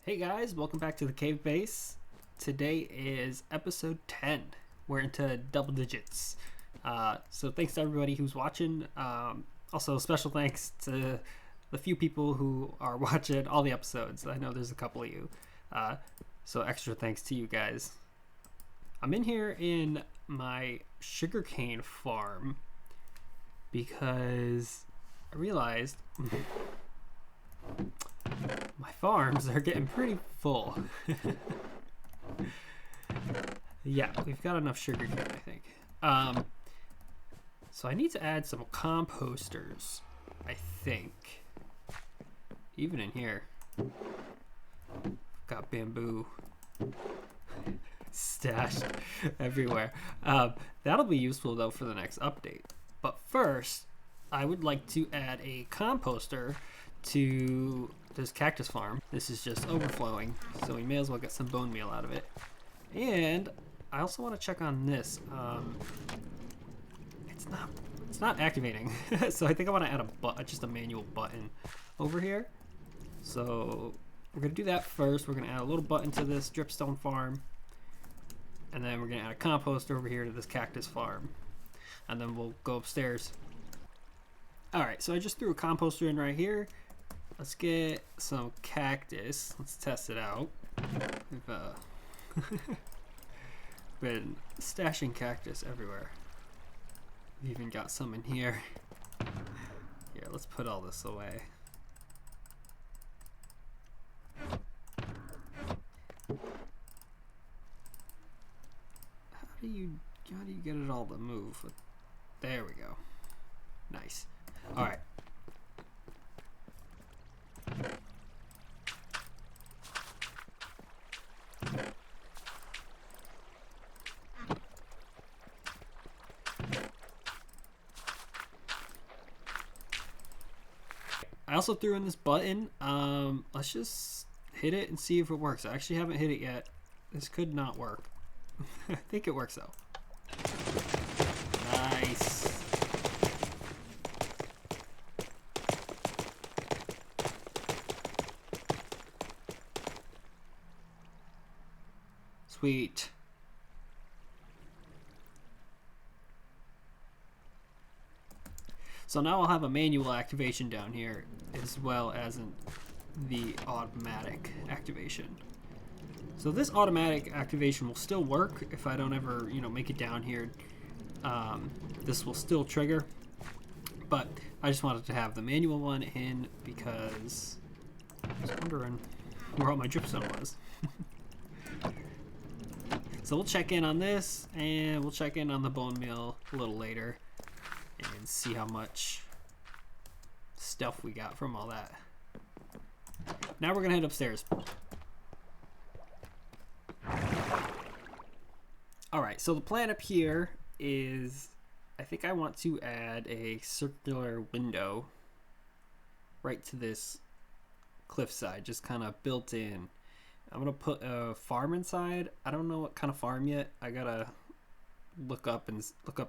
Hey guys, welcome back to the Cave Base. Today is episode 10. We're into double digits. So thanks to everybody who's watching. Also, special thanks to the few people who are watching all the episodes. I know there's a couple of you. So extra thanks to you guys. I'm in here in my sugarcane farm because I realized my farms are getting pretty full. Yeah, we've got enough sugarcane, I think. So I need to add some composters, I think. Even in here. Got bamboo stashed everywhere. That'll be useful, though, for the next update. But first, I would like to add a composter to this cactus farm. This is just overflowing, so we may as well get some bone meal out of it. And I also want to check on this. It's not activating. So I think I want to add just a manual button over here. So we're gonna do that first. We're gonna add a little button to this dripstone farm, and then we're gonna add a composter over here to this cactus farm, and then we'll go upstairs. All right, so I just threw a composter in right here. Let's get some cactus. Let's test it out. We've been stashing cactus everywhere. We've even got some in here. Here, let's put all this away. How do you get it all to move? There we go. Nice. All right. I also threw in this button. Let's just hit it and see if it works. I actually haven't hit it yet. This could not work. I think it works though. Nice. Sweet. So now I'll have a manual activation down here as well as the automatic activation. So this automatic activation will still work if I don't ever, make it down here. This will still trigger, but I just wanted to have the manual one in because I was wondering where all my dripstone was. So we'll check in on this, and we'll check in on the bone meal a little later and see how much stuff we got from all that. Now we're gonna head upstairs. Alright, so the plan up here is, I think I want to add a circular window right to this cliffside, just kind of built in. I'm gonna put a farm inside. I don't know what kind of farm yet. I gotta look up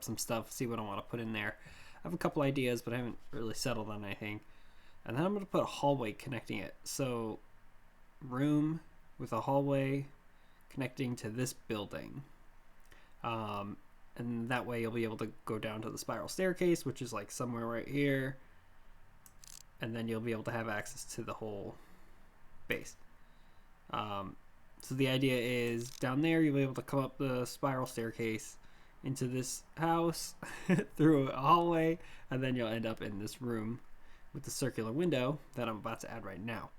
some stuff, see what I want to put in there. I have a couple ideas, but I haven't really settled on anything. And then I'm gonna put a hallway connecting it. So, room with a hallway connecting to this building. And that way you'll be able to go down to the spiral staircase, which is like somewhere right here. And then you'll be able to have access to the whole base. So the idea is down there you'll be able to come up the spiral staircase into this house through a hallway, and then you'll end up in this room with the circular window that I'm about to add right now.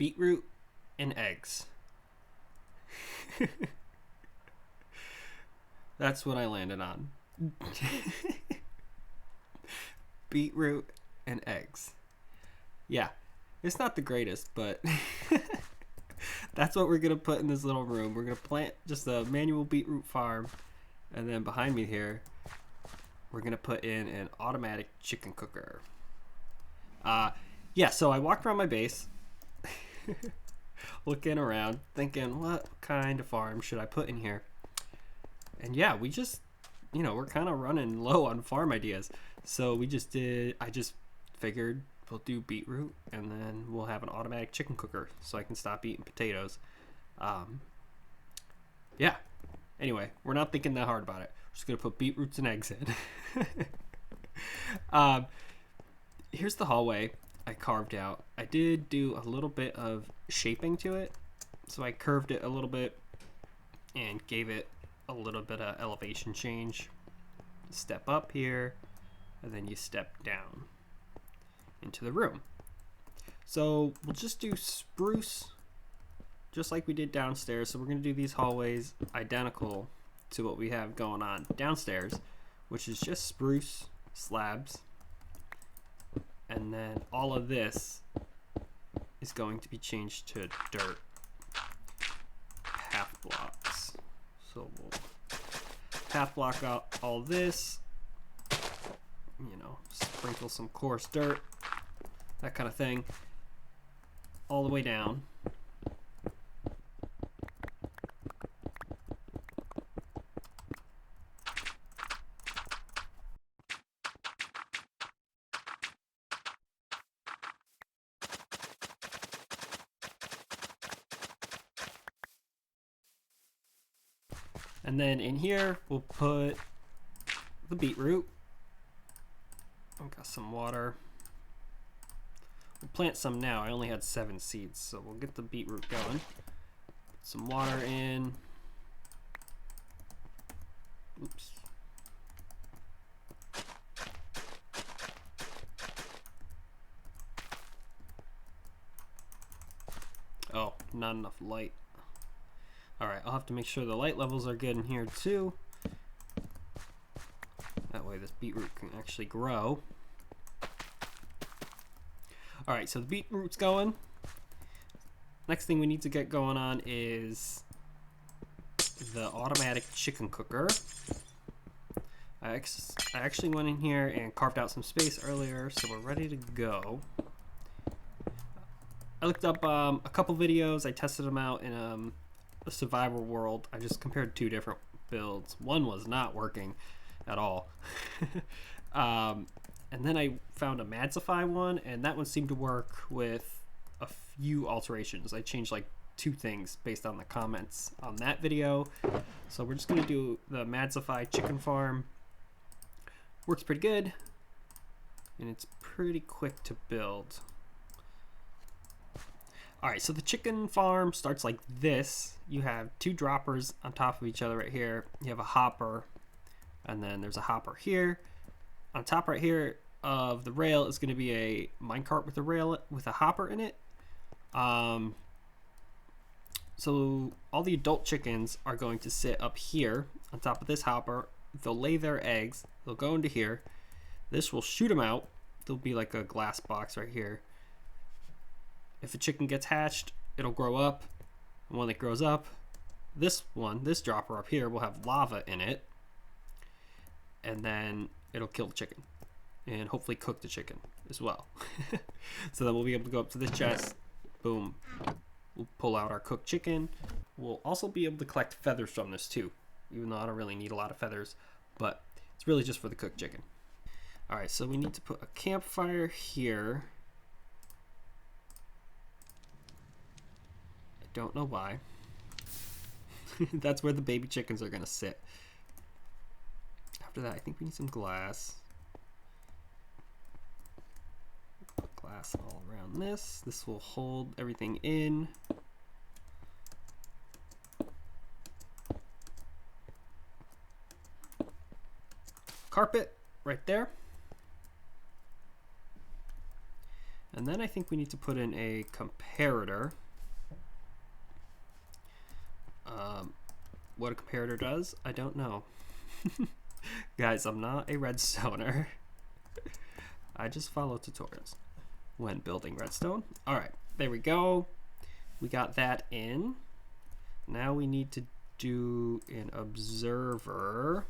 beetroot and eggs. That's what I landed on. Beetroot and eggs. Yeah, it's not the greatest, but that's what we're gonna put in this little room. We're gonna plant just a manual beetroot farm, and then behind me here, we're gonna put in an automatic chicken cooker. Yeah, so I walked around my base, looking around, thinking, what kind of farm should I put in here? And yeah, we just, we're kind of running low on farm ideas. So I just figured we'll do beetroot, and then we'll have an automatic chicken cooker so I can stop eating potatoes. Yeah. Anyway, we're not thinking that hard about it. We're just going to put beetroots and eggs in. Here's the hallway I carved out. I did do a little bit of shaping to it. So I curved it a little bit and gave it a little bit of elevation change. Step up here, and then you step down into the room. So we'll just do spruce, just like we did downstairs. So we're going to do these hallways identical to what we have going on downstairs, which is just spruce slabs. And then all of this is going to be changed to dirt half blocks. So we'll half block out all this, sprinkle some coarse dirt, that kind of thing, all the way down. And then in here, we'll put the beetroot. I've got some water. We'll plant some now. I only had 7 seeds, so we'll get the beetroot going. Put some water in. Oops. Oh, not enough light. Alright, I'll have to make sure the light levels are good in here too. That way this beetroot can actually grow. Alright, so the beetroot's going. Next thing we need to get going on is the automatic chicken cooker. I actually went in here and carved out some space earlier, so we're ready to go. I looked up a couple videos. I tested them out in a survival world. I just compared 2 different builds. One was not working at all. And then I found a Madzify one, and that one seemed to work with a few alterations. I changed like 2 things based on the comments on that video. So we're just gonna do the Madzify chicken farm. Works pretty good, and it's pretty quick to build. Alright, so the chicken farm starts like this. You have 2 droppers on top of each other right here. You have a hopper, and then there's a hopper here. On top right here of the rail is going to be a minecart with a rail with a hopper in it. So all the adult chickens are going to sit up here on top of this hopper. They'll lay their eggs. They'll go into here. This will shoot them out. There'll be like a glass box right here. If a chicken gets hatched, it'll grow up. And when it grows up, this dropper up here will have lava in it. And then it'll kill the chicken. And hopefully cook the chicken as well. So then we'll be able to go up to this chest. Boom. We'll pull out our cooked chicken. We'll also be able to collect feathers from this too. Even though I don't really need a lot of feathers. But it's really just for the cooked chicken. Alright, so we need to put a campfire here. I don't know why. That's where the baby chickens are going to sit. After that, I think we need some glass. Put glass all around this. This will hold everything in. Carpet right there. And then I think we need to put in a comparator. What a comparator does, I don't know. Guys, I'm not a redstoner. I just follow tutorials when building redstone. All right, there we go. We got that in. Now we need to do an observer.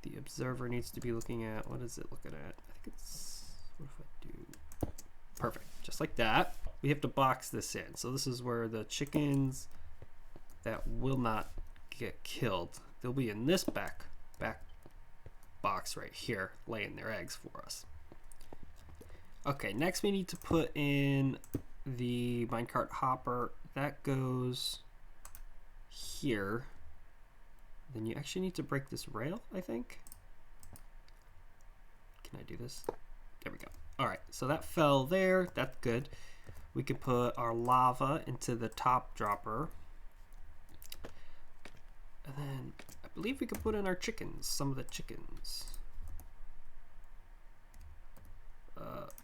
The observer needs to be looking at, what is it looking at? I think it's, what if I do? Perfect, just like that. We have to box this in. So this is where the chickens that will not get killed, they'll be in this back box right here, laying their eggs for us. Okay, next we need to put in the minecart hopper. That goes here. Then you actually need to break this rail, I think. Can I do this? There we go. All right, so that fell there. That's good. We could put our lava into the top dropper. And then I believe we could put in our chickens, some of the chickens.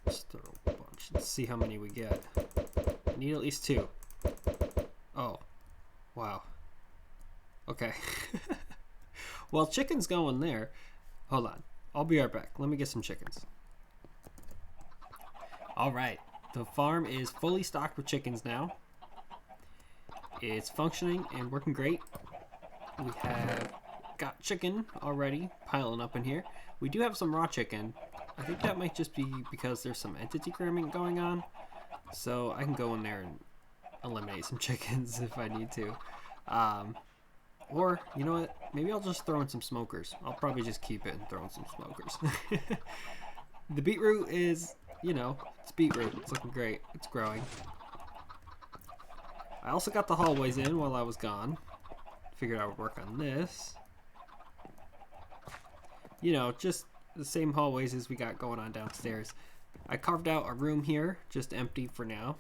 Just throw a bunch. Let's see how many we get. I need at least 2. Oh, wow. Okay. Well, chickens going there. Hold on. I'll be right back. Let me get some chickens. All right. The farm is fully stocked with chickens now. It's functioning and working great. We have got chicken already piling up in here. We do have some raw chicken. I think that might just be because there's some entity cramming going on. So I can go in there and eliminate some chickens if I need to. Or, you know what? Maybe I'll just throw in some smokers. I'll probably just keep it and throw in some smokers. The beetroot is, you know, it's beetroot. It's looking great. It's growing. I also got the hallways in while I was gone. Figured I would work on this. You know, just the same hallways as we got going on downstairs. I carved out a room here, just empty for now.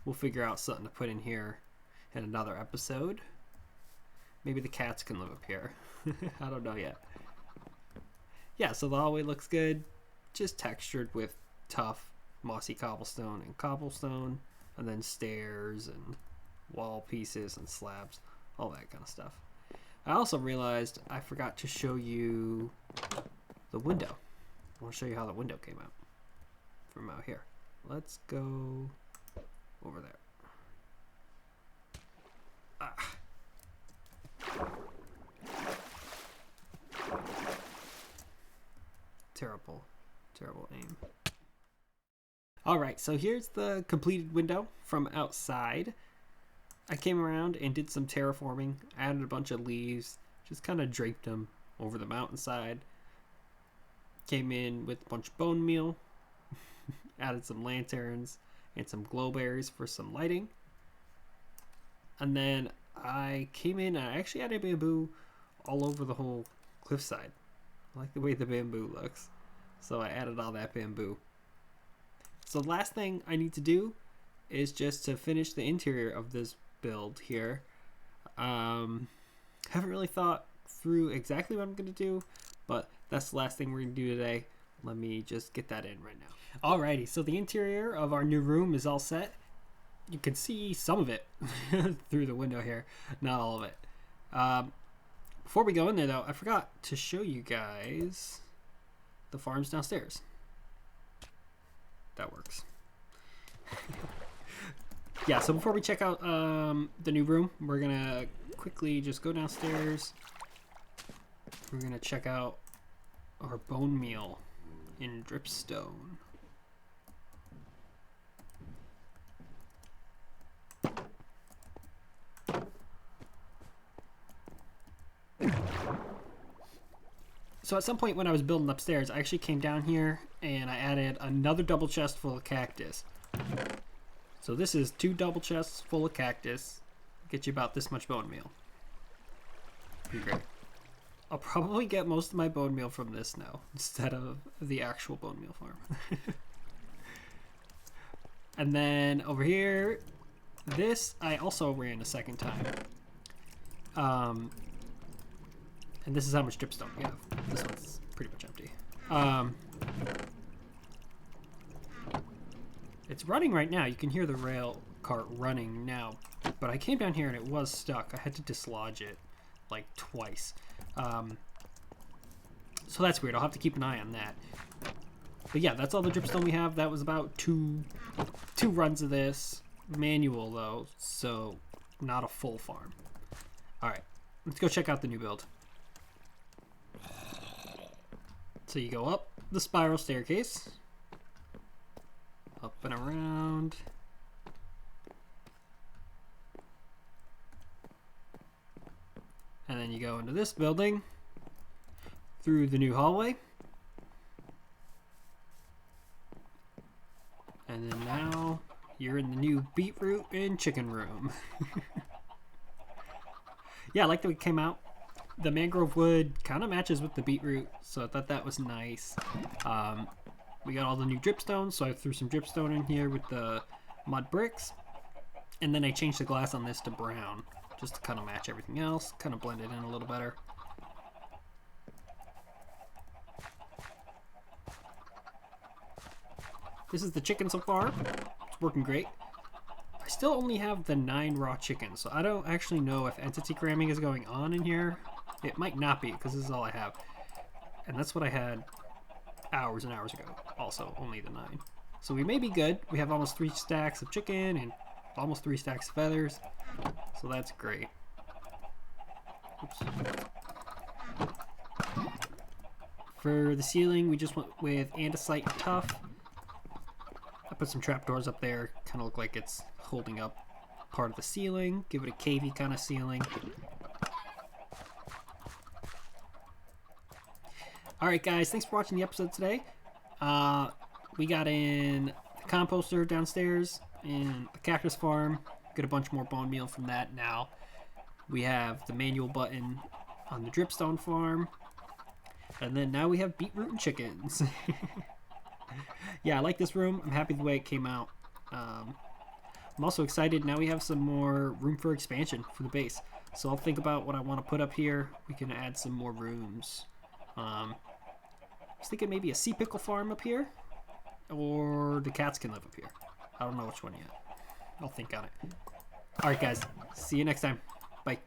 We'll figure out something to put in here in another episode. Maybe the cats can live up here. I don't know yet. Yeah, so the hallway looks good. Just textured with tough, mossy cobblestone, and then stairs and wall pieces and slabs. All that kind of stuff. I also realized I forgot to show you the window. I want to show you how the window came out from out here. Let's go over there. Ah. Terrible aim. All right, so here's the completed window from outside. I came around and did some terraforming, added a bunch of leaves, just kind of draped them over the mountainside. Came in with a bunch of bone meal, added some lanterns and some glowberries for some lighting. And then I came in and I actually added bamboo all over the whole cliffside. I like the way the bamboo looks. So I added all that bamboo. So the last thing I need to do is just to finish the interior of this build here. Haven't really thought through exactly what I'm going to do, but that's the last thing we're going to do today. Let me just get that in right now. Alrighty, so the interior of our new room is all set. You can see some of it through the window here, not all of it. Before we go in there though, I forgot to show you guys the farms downstairs. That works. Yeah, so before we check out the new room, we're gonna quickly just go downstairs. We're gonna check out our bone meal in dripstone. So at some point when I was building upstairs, I actually came down here and I added another double chest full of cactus. So this is 2 double chests full of cactus. Get you about this much bone meal. Pretty great. I'll probably get most of my bone meal from this now, instead of the actual bone meal farm. And then over here, this I also ran a second time. And this is how much dripstone we have. This one's pretty much empty. It's running right now. You can hear the rail cart running now. But I came down here and it was stuck. I had to dislodge it like twice. So that's weird. I'll have to keep an eye on that. But yeah, that's all the dripstone we have. That was about two runs of this. Manual though, so not a full farm. Alright, let's go check out the new build. So you go up the spiral staircase. Up and around. And then you go into this building. Through the new hallway. And then now you're in the new beetroot and chicken room. Yeah, I like that we came out. The mangrove wood kind of matches with the beetroot, so I thought that was nice. We got all the new dripstone, so I threw some dripstone in here with the mud bricks. And then I changed the glass on this to brown, just to kind of match everything else, kind of blend it in a little better. This is the chicken so far. It's working great. I still only have the 9 raw chickens, so I don't actually know if entity cramming is going on in here. It might not be, because this is all I have. And that's what I had hours and hours ago. Also, only the 9. So we may be good. We have almost 3 stacks of chicken and almost 3 stacks of feathers. So that's great. Oops. For the ceiling, we just went with andesite and tough. I put some trapdoors up there, kind of look like it's holding up part of the ceiling. Give it a cavey kind of ceiling. Alright guys, thanks for watching the episode today. We got in the composter downstairs and the cactus farm. Get a bunch more bone meal from that now. We have the manual button on the dripstone farm. And then now we have beetroot and chickens. Yeah, I like this room. I'm happy the way it came out. I'm also excited. Now we have some more room for expansion for the base. So I'll think about what I want to put up here. We can add some more rooms. I was thinking maybe a sea pickle farm up here. Or the cats can live up here. I don't know which one yet. I'll think on it. Alright guys, see you next time. Bye.